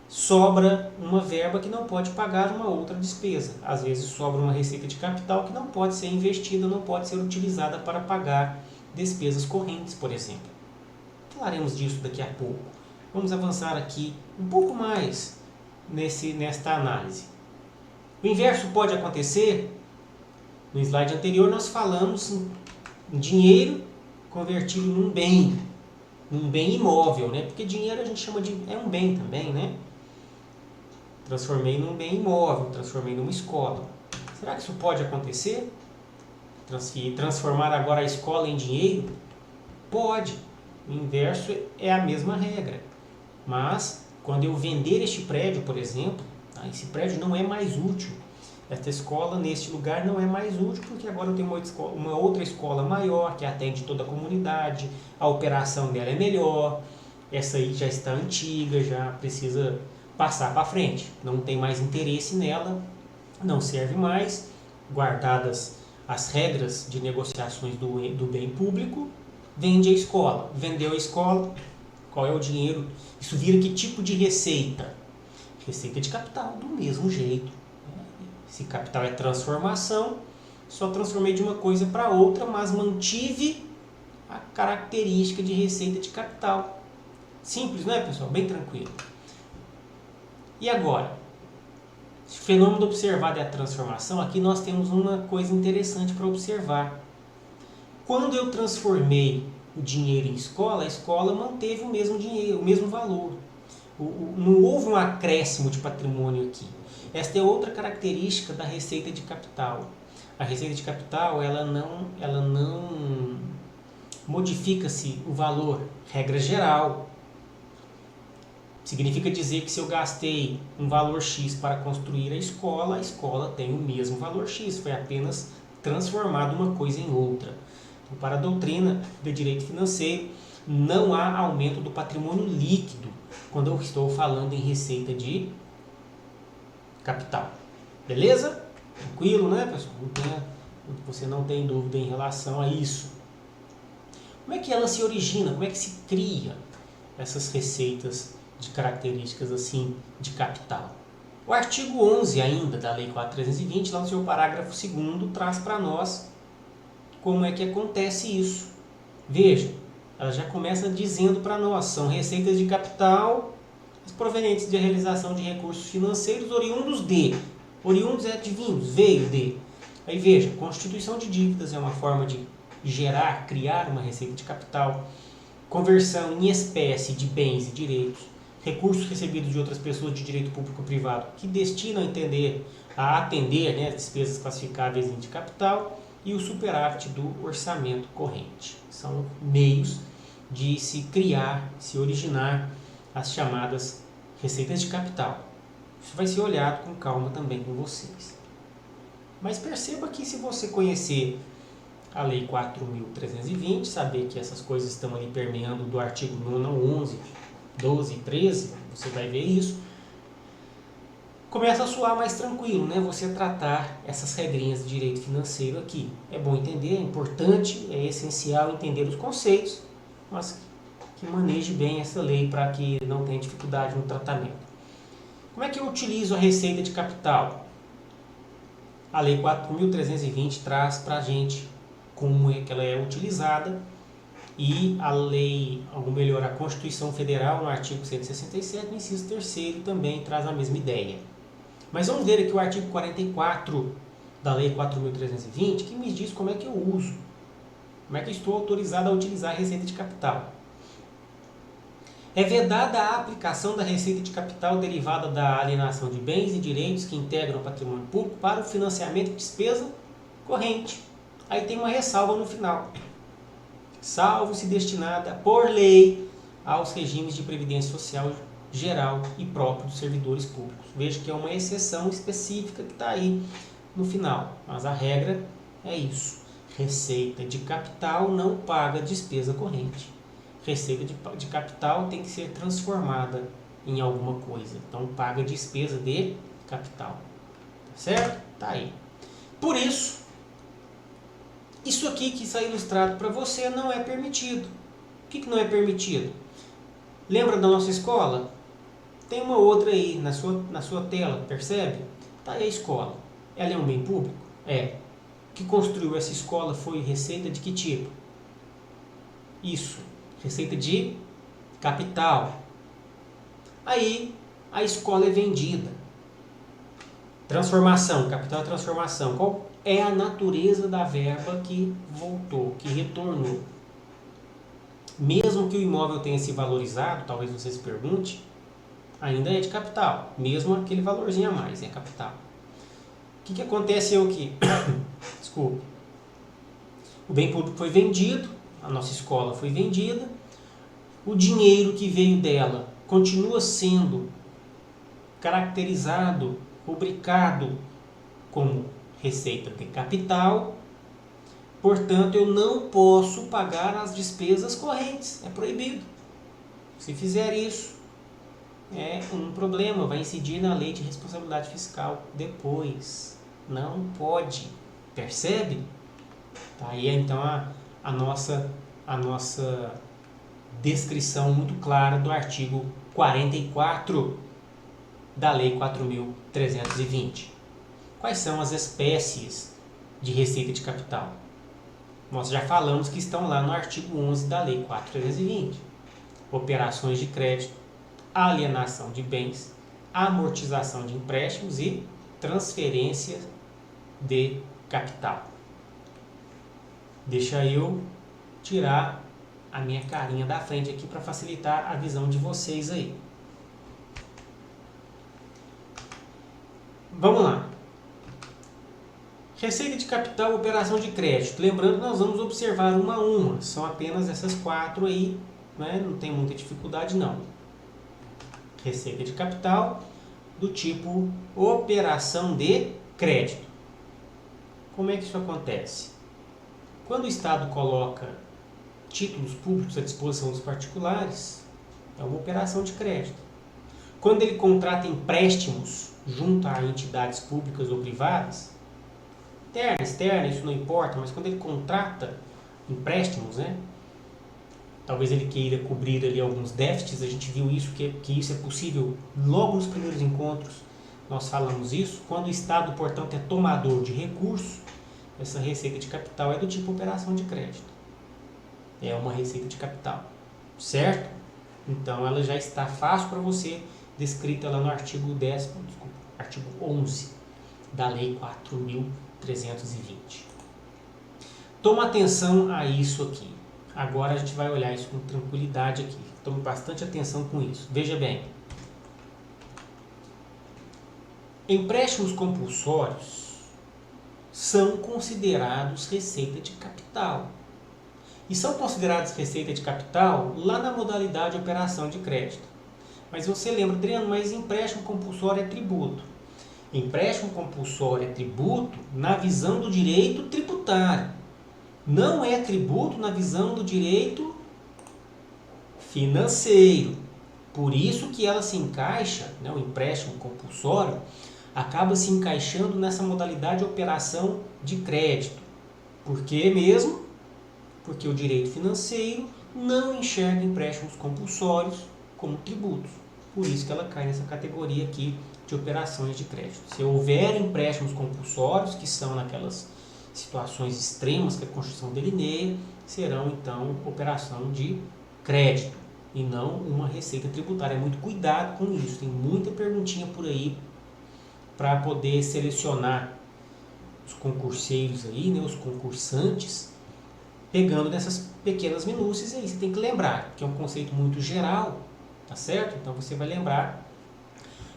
sobra uma verba que não pode pagar uma outra despesa. Às vezes sobra uma receita de capital que não pode ser investida, não pode ser utilizada para pagar despesas correntes, por exemplo. Falaremos disso daqui a pouco. Vamos avançar aqui um pouco mais nesta análise. O inverso pode acontecer. No slide anterior nós falamos em dinheiro convertido num bem imóvel, né? Porque dinheiro a gente chama de é um bem também, né? Transformei num bem imóvel, transformei numa escola. Será que isso pode acontecer? Transformar agora a escola em dinheiro? Pode. O inverso é a mesma regra. Mas, quando eu vender este prédio, por exemplo, esse prédio não é mais útil. Esta escola, neste lugar, não é mais útil porque agora eu tenho uma outra escola maior que atende toda a comunidade, a operação dela é melhor, essa aí já está antiga, já precisa passar para frente. Não tem mais interesse nela, não serve mais, guardadas as regras de negociações do bem público, vende a escola. Vendeu a escola, qual é o dinheiro? Isso vira que tipo de receita? Receita de capital, do mesmo jeito. Se capital é transformação, só transformei de uma coisa para outra, mas mantive a característica de receita de capital. Simples, não é, pessoal? Bem tranquilo. E agora? O fenômeno observado é a transformação. Aqui nós temos uma coisa interessante para observar. Quando eu transformei o dinheiro em escola, a escola manteve o mesmo dinheiro, o mesmo valor. Não houve um acréscimo de patrimônio aqui. Esta é outra característica da receita de capital. A receita de capital ela não modifica-se o valor, regra geral. Significa dizer que se eu gastei um valor X para construir a escola tem o mesmo valor X, foi apenas transformado uma coisa em outra. Então, para a doutrina de direito financeiro, não há aumento do patrimônio líquido quando eu estou falando em receita de capital. Beleza? Tranquilo, né, pessoal? Você não tem dúvida em relação a isso. Como é que ela se origina? Como é que se cria essas receitas de características assim de capital? O artigo 11 ainda da Lei 4.320, lá no seu parágrafo 2º, traz para nós como é que acontece isso. Veja, ela já começa dizendo para nós, são receitas de capital provenientes de realização de recursos financeiros oriundos é advindos, veio de. Aí veja, constituição de dívidas é uma forma de gerar, criar uma receita de capital, conversão em espécie de bens e direitos, recursos recebidos de outras pessoas de direito público ou privado que destinam a atender, né, as despesas classificáveis de capital, e o superávit do orçamento corrente. São meios de se criar, se originar as chamadas receitas de capital. Isso vai ser olhado com calma também com vocês. Mas perceba que se você conhecer a Lei 4.320, saber que essas coisas estão ali permeando do artigo 9 ao 11, 12 e 13, você vai ver isso. Começa a soar mais tranquilo, né? Você tratar essas regrinhas de direito financeiro aqui. É bom entender, é importante, é essencial entender os conceitos, mas que maneje bem essa lei para que não tenha dificuldade no tratamento. Como é que eu utilizo a receita de capital? A Lei 4.320 traz para a gente como é que ela é utilizada e a lei, ou melhor, a Constituição Federal, no artigo 167, no inciso 3º, também traz a mesma ideia. Mas vamos ver aqui o artigo 44 da Lei 4.320, que me diz como é que eu uso, como é que eu estou autorizado a utilizar a receita de capital. É vedada a aplicação da receita de capital derivada da alienação de bens e direitos que integram o patrimônio público para o financiamento de despesa corrente. Aí tem uma ressalva no final. Salvo se destinada por lei aos regimes de previdência social geral e próprio dos servidores públicos. Veja que é uma exceção específica que está aí no final, mas a regra é isso. Receita de capital não paga despesa corrente. Receita de capital tem que ser transformada em alguma coisa. Então, paga despesa de capital. Tá certo? Tá aí. Por isso, isso aqui que está ilustrado para você não é permitido. O que não é permitido? Lembra da nossa escola? Tem uma outra aí na sua tela, percebe? Tá aí a escola. Ela é um bem público? É. O que construiu essa escola foi receita de que tipo? Isso. Receita de capital. Aí a escola é vendida. Transformação, capital é transformação. Qual é a natureza da verba que voltou, que retornou? Mesmo que o imóvel tenha se valorizado, talvez você se pergunte, ainda é de capital. Mesmo aquele valorzinho a mais, é capital. O que aconteceu aqui? Desculpa. O bem público foi vendido, a nossa escola foi vendida, o dinheiro que veio dela continua sendo caracterizado, rubricado como receita de capital, portanto eu não posso pagar as despesas correntes, é proibido. Se fizer isso, é um problema, vai incidir na lei de responsabilidade fiscal depois. Não pode, percebe? Tá aí então a nossa descrição muito clara do artigo 44 da Lei 4.320. Quais são as espécies de receita de capital? Nós já falamos que estão lá no artigo 11 da Lei 4.320. Operações de crédito, alienação de bens, amortização de empréstimos e transferência de capital. Deixa eu tirar a minha carinha da frente aqui para facilitar a visão de vocês aí. Vamos lá. Receita de capital, operação de crédito. Lembrando que nós vamos observar uma a uma. São apenas essas 4 aí, né? Não tem muita dificuldade não. Receita de capital do tipo operação de crédito. Como é que isso acontece? Quando o Estado coloca títulos públicos à disposição dos particulares, é uma operação de crédito. Quando ele contrata empréstimos junto a entidades públicas ou privadas, interna, externa, isso não importa, mas quando ele contrata empréstimos, né, talvez ele queira cobrir ali alguns déficits, a gente viu isso, que isso é possível logo nos primeiros encontros, nós falamos isso. Quando o Estado, portanto, é tomador de recursos, essa receita de capital é do tipo operação de crédito. É uma receita de capital, certo? Então ela já está fácil para você, descrita lá no artigo 11 da Lei 4.320. Toma atenção a isso aqui. Agora a gente vai olhar isso com tranquilidade aqui. Tome bastante atenção com isso. Veja bem. Empréstimos compulsórios são considerados receita de capital. E são considerados receita de capital lá na modalidade operação de crédito. Mas você lembra, Adriano, mas empréstimo compulsório é tributo. Empréstimo compulsório é tributo na visão do direito tributário. não é tributo na visão do direito financeiro. Por isso que ela se encaixa, né, o empréstimo compulsório, acaba se encaixando nessa modalidade de operação de crédito. Por que mesmo? Porque o direito financeiro não enxerga empréstimos compulsórios como tributos. Por isso que ela cai nessa categoria aqui de operações de crédito. Se houver empréstimos compulsórios, que são naquelas situações extremas que a Constituição delineia, serão então operação de crédito e não uma receita tributária. Muito cuidado com isso, tem muita perguntinha por aí para poder selecionar os concurseiros aí, né, os concursantes, pegando nessas pequenas minúcias aí. Você tem que lembrar que é um conceito muito geral, tá certo? Então você vai lembrar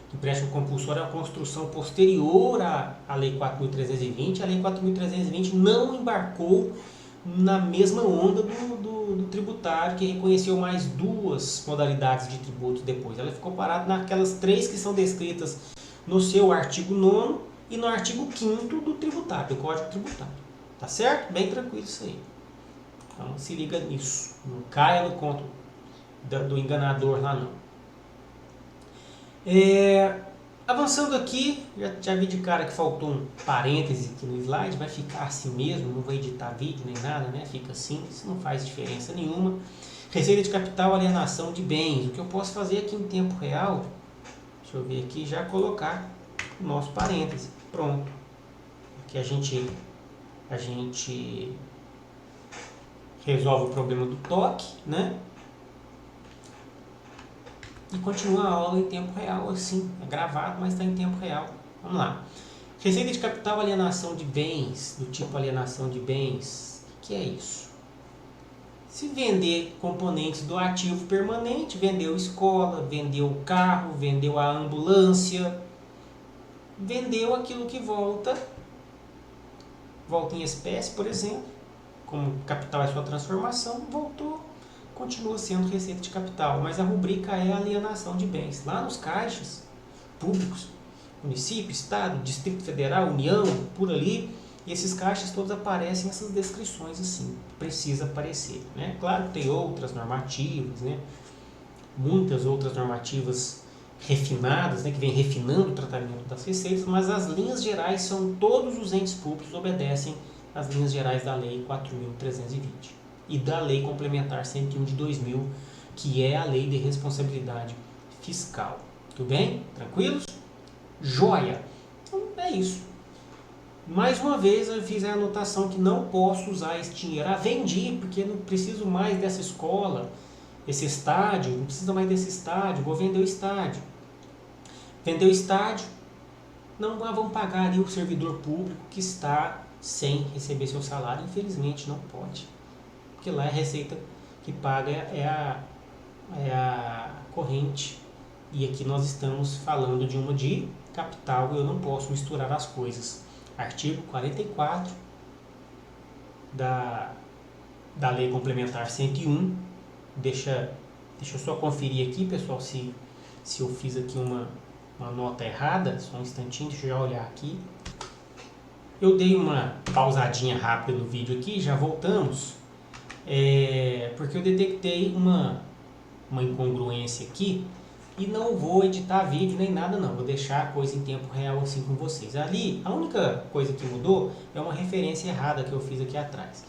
que o empréstimo compulsório é uma construção posterior à Lei 4.320. A Lei 4.320 não embarcou na mesma onda do tributário, que reconheceu mais duas modalidades de tributos depois. Ela ficou parada naquelas três que são descritas no seu artigo 9º e no artigo 5º do tributário, do Código Tributário. Tá certo? Bem tranquilo isso aí. Então se liga nisso. Não caia no conto do enganador lá não. Avançando aqui, já vi de cara que faltou um parêntese aqui no slide, vai ficar assim mesmo, não vou editar vídeo nem nada, né? Fica assim, isso não faz diferença nenhuma. Receita de capital, alienação de bens. O que eu posso fazer aqui em tempo real, deixa eu ver aqui, já colocar o nosso parêntese. Pronto. Aqui a gente resolve o problema do toque, né? E continua a aula em tempo real, assim, é gravado, mas está em tempo real. Vamos lá. Receita de capital, alienação de bens, do tipo alienação de bens. O que é isso? Se vender componentes do ativo permanente, vendeu escola, vendeu o carro, vendeu a ambulância, vendeu aquilo que volta em espécie, por exemplo, como capital é sua transformação, voltou, continua sendo receita de capital, mas a rubrica é alienação de bens. Lá nos caixas públicos, município, estado, Distrito Federal, União, por ali, e esses caixas todos aparecem essas descrições assim, precisa aparecer, né? Claro que tem outras normativas, né? Muitas outras normativas refinadas, né? Que vem refinando o tratamento das receitas, mas as linhas gerais são, todos os entes públicos obedecem às linhas gerais da Lei 4.320 e da Lei Complementar 101 de 2000, que é a Lei de Responsabilidade Fiscal. Tudo bem? Tranquilos? Joia! Então é isso. Mais uma vez eu fiz a anotação que não posso usar esse dinheiro. Vendi porque não preciso mais dessa escola, esse estádio, não precisa mais desse estádio, vou vender o estádio. Vendeu o estádio, não vão pagar ali o servidor público que está sem receber seu salário. Infelizmente não pode, porque lá a receita que paga é a corrente, e aqui nós estamos falando de uma de capital e eu não posso misturar as coisas. Artigo 44 da Lei Complementar 101. Deixa eu só conferir aqui, pessoal, se eu fiz aqui uma nota errada. Só um instantinho, deixa eu já olhar aqui. Eu dei uma pausadinha rápida no vídeo aqui, já voltamos, porque eu detectei uma incongruência aqui e não vou editar vídeo nem nada não, vou deixar a coisa em tempo real assim com vocês. Ali, a única coisa que mudou é uma referência errada que eu fiz aqui atrás.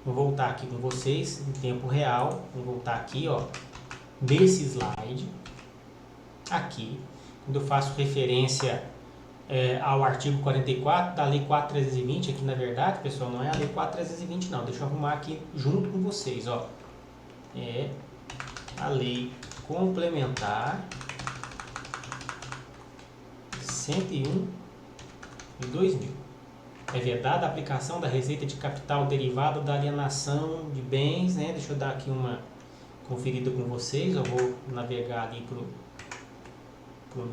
Vou voltar aqui com vocês em tempo real, vou voltar aqui, ó, nesse slide, aqui, quando eu faço referência ao artigo 44 da Lei 4.320, aqui na verdade, pessoal, não é a Lei 4.320 não, deixa eu arrumar aqui junto com vocês, ó, é a Lei Complementar 101 de 2000. É vedada a aplicação da receita de capital derivada da alienação de bens, né? Deixa eu dar aqui uma conferida com vocês. Eu vou navegar ali para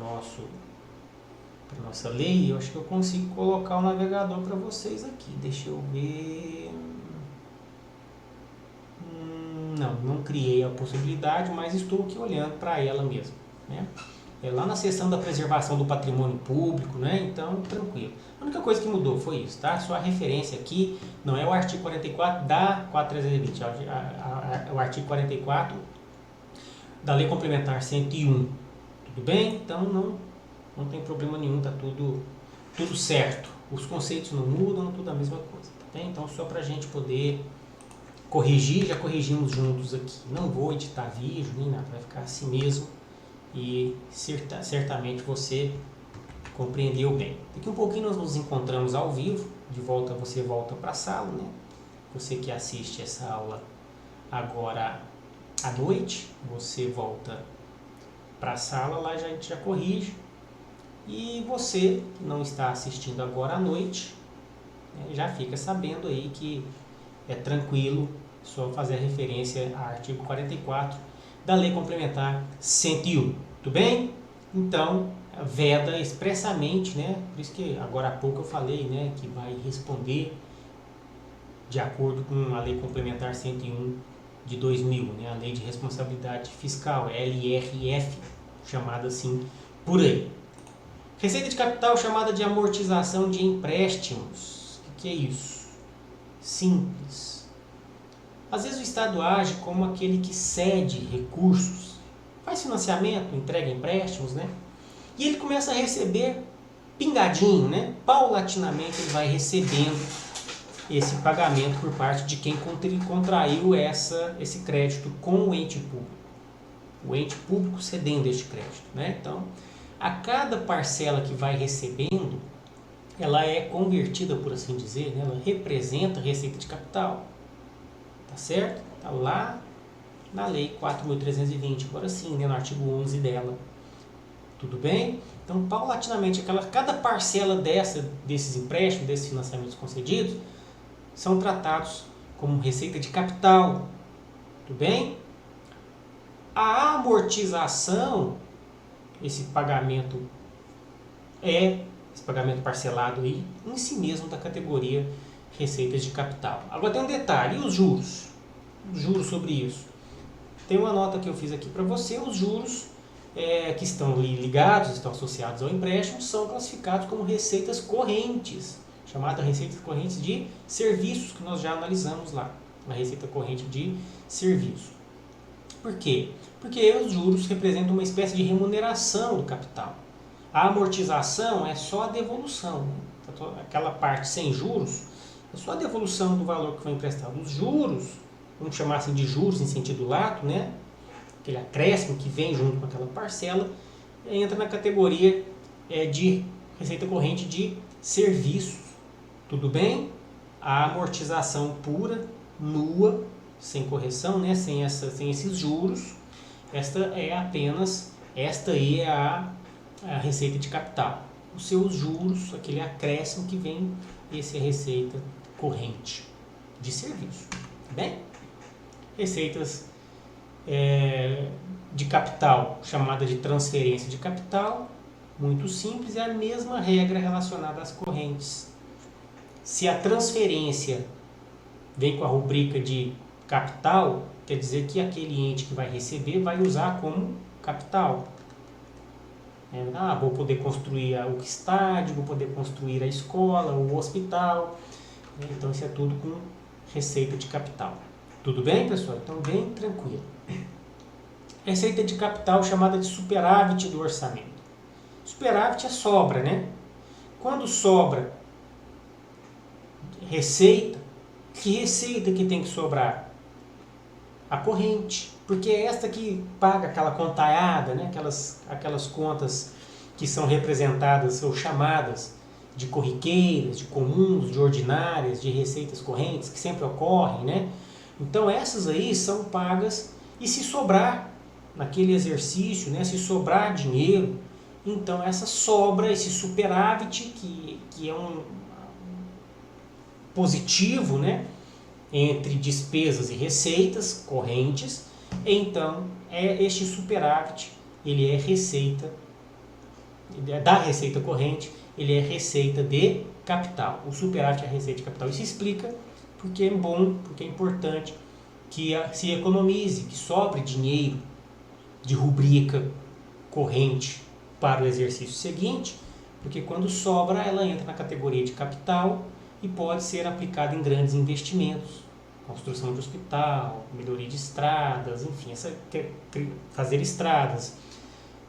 nossa lei. Eu acho que eu consigo colocar o navegador para vocês aqui. Deixa eu ver. Não criei a possibilidade, mas estou aqui olhando para ela mesmo, né? lá na seção da preservação do patrimônio público, né? Então, tranquilo. A única coisa que mudou foi isso, tá? Só a referência aqui não é o artigo 44 da 4320, é o artigo 44 da Lei Complementar 101. Tudo bem? Então, não tem problema nenhum, tá tudo certo. Os conceitos não mudam, tudo a mesma coisa, tá bem? Então, só para a gente poder corrigir, já corrigimos juntos aqui. Não vou editar vídeo, nem nada, vai ficar assim mesmo. E certamente você compreendeu bem. Daqui um pouquinho nós nos encontramos ao vivo, você volta para a sala, né? Você que assiste essa aula agora à noite, você volta para a sala, lá a gente já corrige. E você que não está assistindo agora à noite, né, já fica sabendo aí que é tranquilo, só fazer a referência ao artigo 44 da Lei Complementar 101, tudo bem? Então, veda expressamente, né? Por isso que agora há pouco eu falei, né, que vai responder de acordo com a Lei Complementar 101 de 2000, né, a Lei de Responsabilidade Fiscal, LRF, chamada assim por aí. Receita de capital chamada de amortização de empréstimos. O que é isso? Simples. Às vezes o Estado age como aquele que cede recursos, faz financiamento, entrega empréstimos, né? E ele começa a receber pingadinho, né? Paulatinamente ele vai recebendo esse pagamento por parte de quem contraiu esse crédito com o ente público. O ente público cedendo este crédito, né? Então, a cada parcela que vai recebendo, ela é convertida, por assim dizer, né? Ela representa receita de capital. Tá certo? Tá lá na Lei 4.320, agora sim, né? No artigo 11 dela. Tudo bem? Então, paulatinamente, cada parcela desses empréstimos, desses financiamentos concedidos, são tratados como receita de capital. Tudo bem? A amortização, esse pagamento parcelado aí, em si mesmo da categoria receitas de capital. Agora tem um detalhe, e os juros? Os juros sobre isso. Tem uma nota que eu fiz aqui para você, os juros que estão ligados, estão associados ao empréstimo, são classificados como receitas correntes, chamada receitas correntes de serviços, que nós já analisamos lá, a receita corrente de serviço. Por quê? Porque os juros representam uma espécie de remuneração do capital. A amortização é só a devolução, né? Aquela parte sem juros é só a devolução do valor que foi emprestado. Os juros, vamos chamar assim de juros em sentido lato, né? Aquele acréscimo que vem junto com aquela parcela, entra na categoria de receita corrente de serviços. Tudo bem? A amortização pura, nua, sem correção, né? sem esses juros, esta aí é a receita de capital. Os seus juros, aquele acréscimo que vem, esse é a receita corrente de serviço. Bem? Receitas de capital, chamada de transferência de capital, muito simples, é a mesma regra relacionada às correntes. Se a transferência vem com a rubrica de capital, quer dizer que aquele ente que vai receber vai usar como capital. Vou poder construir o estádio, vou poder construir a escola, o hospital. Então isso é tudo com receita de capital. Tudo bem, pessoal? Então bem tranquilo. Receita de capital chamada de superávit do orçamento. Superávit é sobra, né? Quando sobra receita, que receita que tem que sobrar? A corrente, porque é esta que paga aquela contaiada, né? aquelas contas que são representadas ou chamadas de corriqueiras, de comuns, de ordinárias, de receitas correntes, que sempre ocorrem, né? Então essas aí são pagas, e se sobrar naquele exercício, né? Se sobrar dinheiro, então essa sobra, esse superávit, que é um positivo, né? Entre despesas e receitas correntes, então este superávit, ele é receita da receita corrente, ele é receita de capital. O superávit é receita de capital. Isso explica porque é bom, porque é importante que se economize, que sobre dinheiro de rubrica corrente, para o exercício seguinte, porque quando sobra, ela entra na categoria de capital e pode ser aplicada em grandes investimentos, construção de hospital, melhoria de estradas, enfim, fazer estradas,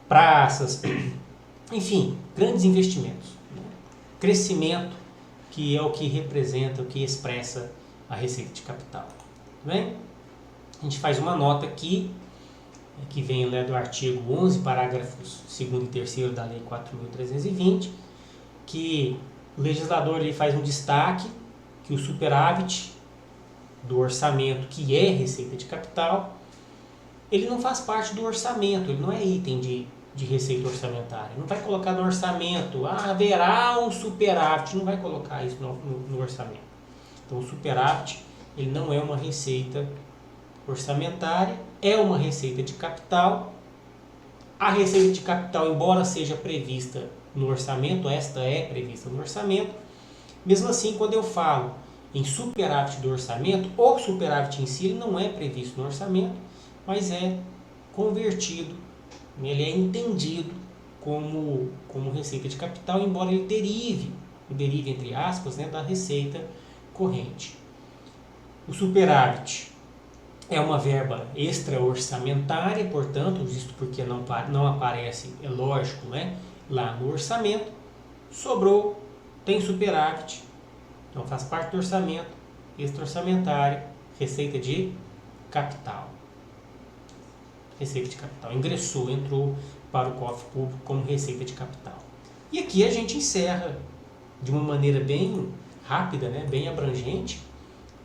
praças, enfim, grandes investimentos. Né? Crescimento, que é o que representa, o que expressa a receita de capital. Tudo bem? A gente faz uma nota aqui, que vem do artigo 11, parágrafos 2º e 3º da Lei 4.320, que o legislador ele faz um destaque que o superávit do orçamento, que é receita de capital, ele não faz parte do orçamento, ele não é item de receita orçamentária. Não vai colocar no orçamento, haverá um superávit, não vai colocar isso no orçamento. Então o superávit ele não é uma receita orçamentária, é uma receita de capital. A receita de capital, embora seja prevista no orçamento, esta é prevista no orçamento, mesmo assim, quando eu falo em superávit do orçamento, o superávit em si ele não é previsto no orçamento, mas é convertido, ele é entendido como receita de capital, embora ele derive entre aspas, né, da receita corrente. O superávit é uma verba extra-orçamentária, portanto, isto porque não aparece, é lógico, né, lá no orçamento. Sobrou, tem superávit, então faz parte do orçamento, extra-orçamentária, receita de capital. Receita de capital. Entrou para o cofre público como receita de capital. E aqui a gente encerra de uma maneira bem rápida, né, bem abrangente,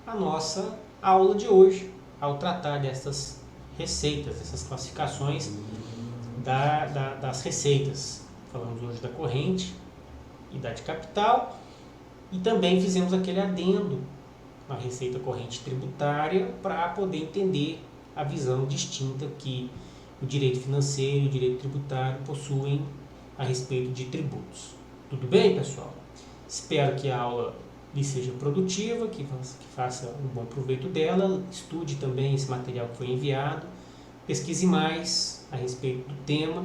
a nossa aula de hoje, ao tratar dessas receitas, dessas classificações das receitas. Falamos hoje da corrente e da de capital, e também fizemos aquele adendo na receita corrente tributária para poder entender a visão distinta que o direito financeiro e o direito tributário possuem a respeito de tributos. Tudo bem, pessoal? Espero que a aula lhe seja produtiva, que faça um bom proveito dela. Estude também esse material que foi enviado, pesquise mais a respeito do tema.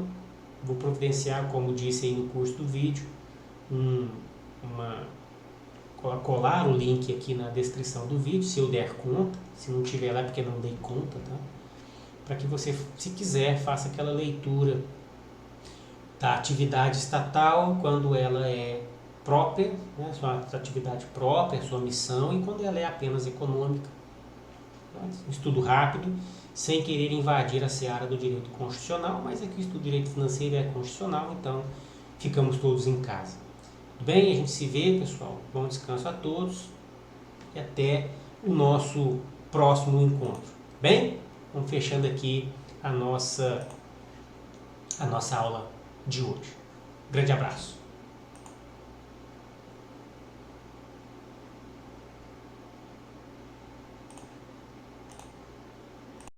Vou providenciar, como disse aí no curso do vídeo, colar o link aqui na descrição do vídeo, se eu der conta. Se não tiver lá é porque não dei conta, tá? Para que você, se quiser, faça aquela leitura da atividade estatal quando ela é própria, né, sua atividade própria, sua missão, e quando ela é apenas econômica. Um estudo rápido, sem querer invadir a seara do direito constitucional, mas aqui o estudo do direito financeiro é constitucional, então ficamos todos em casa. Tudo bem? A gente se vê, pessoal. Bom descanso a todos e até o nosso próximo encontro. Bem? Vamos fechando aqui a nossa aula de hoje. Grande abraço.